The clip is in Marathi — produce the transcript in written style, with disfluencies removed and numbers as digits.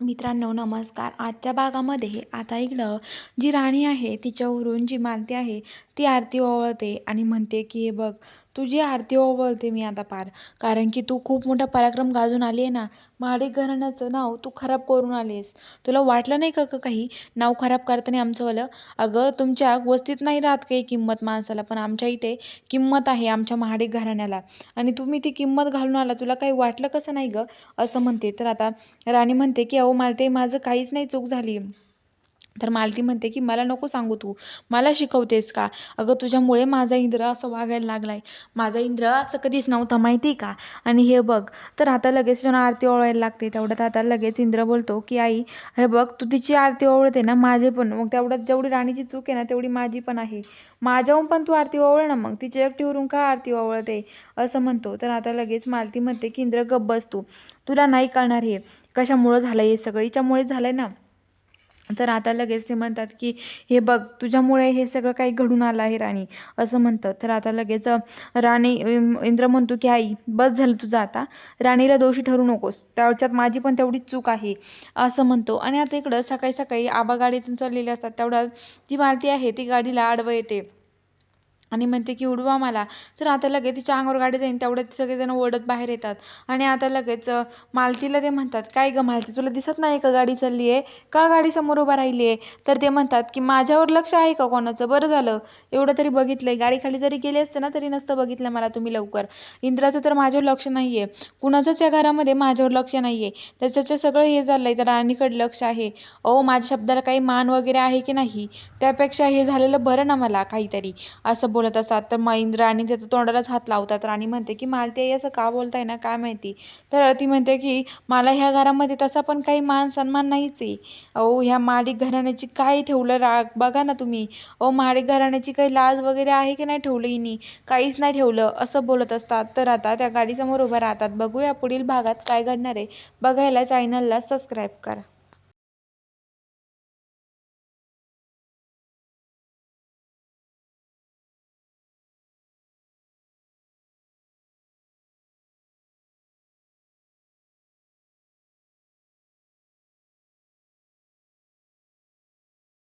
मित्रांनो नमस्कार. आजच्या भागामध्ये आता इकडं जी राणी आहे तिच्यावरून जी मालती आहे ती आरती ओवाळते आणि म्हणते की हे बघ तुझी आरती ओवाळते मी आता पार, कारण की तू खूप मोठा पराक्रम गाजून आली आहे ना. महाडिक घराण्याचं नाव तू खराब करून आलीस. तुला वाटलं नाही का काही नाव खराब करताना आमचंवालं? अगं तुमच्या वस्तीत नाही राहत काही किंमत माणसाला, पण आमच्या इथे किंमत आहे आमच्या महाडिक घराण्याला. आणि तुम्ही ती किंमत घालून आला, तुला काही वाटलं कसं नाही गं? असं म्हणते. तर आता राणी म्हणते की अहो मालते माझं काहीच नाही चूक झाली. तर मालती म्हणते की मला नको सांगू, तू मला शिकवतेस का? अगं तुझ्यामुळे माझा इंद्र असं वागायला लागलाय. माझा इंद्र असं कधीच नव्हता माहिती का? आणि हे बघ. तर आता लगेच जेव्हा आरती ओवाळायला लागते तेवढ्यात आता लगेच इंद्र बोलतो की आई हे बघ तू तिची आरती ओवाळते ना, माझे पण मग तेवढ्यात जेवढी राणीची चूक आहे ना तेवढी माझी पण आहे. माझ्याहून पण तू आरती ओवाळ ना, मग तिच्या एकटीवरून का आरती ओवाळते असं म्हणतो. तर आता लगेच मालती म्हणते की इंद्र गप्प बस तू, तुला नाही कळणार हे कशामुळं झालं, हे सगळं हिच्यामुळे झालंय ना. तर आता लगेच ते म्हणतात की हे बघ तुझ्यामुळे हे सगळं काही घडून आलं आहे राणी, असं म्हणतं. तर आता लगेच इंद्र म्हणतो की आई बस झालं तुझं आता, राणीला दोषी ठरू नकोस, त्याच्यात माझी पण तेवढीच चूक आहे असं म्हणतो. आणि आता इकडं सकाळी सकाळी आबा गाडीतून चाललेले असतात तेवढ्यात जी मालती आहे ती गाडीला आडवं येते आणि म्हणते की उडवा मला. तर आता लगेच तिच्या अंगावर गाडी जाईन तेवढ्यात सगळेजण ओढत बाहेर येतात. आणि आता लगेच मालतीला ते म्हणतात काय ग मालती तुला दिसत नाही का गाडी चालली आहे, का गाडी समोर उभा राहिली आहे? तर ते म्हणतात की माझ्यावर लक्ष आहे का कोणाचं? बरं झालं एवढं तरी बघितलंय, गाडी खाली जरी गेली असते ना तरी नसतं बघितलं मला तुम्ही लवकर. इंद्राचं तर माझ्यावर लक्ष नाही आहे, कुणाचंच या घरामध्ये माझ्यावर लक्ष नाही आहे, त्याच्याचं सगळं हे झालंय तर राणीकडे लक्ष आहे. अहो माझ्या शब्दाला काही मान वगैरे आहे की नाही, त्यापेक्षा हे झालेलं बरं ना मला काहीतरी, असं बोलत असतात. तर मग इंद्र आणि त्याच्या तोंडालाच हात लावतात. राणी म्हणते की मालती आई असं का बोलताय ना काय माहिती. तर ती म्हणते की मला ह्या घरामध्ये तसा पण काही मान सन्मान नाहीच आहे. अहो ह्या महाडिक घराण्याची काय ठेवलं राग बघा ना तुम्ही. अहो महाडिक घराण्याची काही लाज वगैरे आहे की नाही ठेवलं हिनी, काहीच नाही ठेवलं असं बोलत असतात. तर आता त्या गाडीसमोर उभं राहतात. बघूया पुढील भागात काय घडणार आहे. बघायला चॅनलला सबस्क्राईब करा.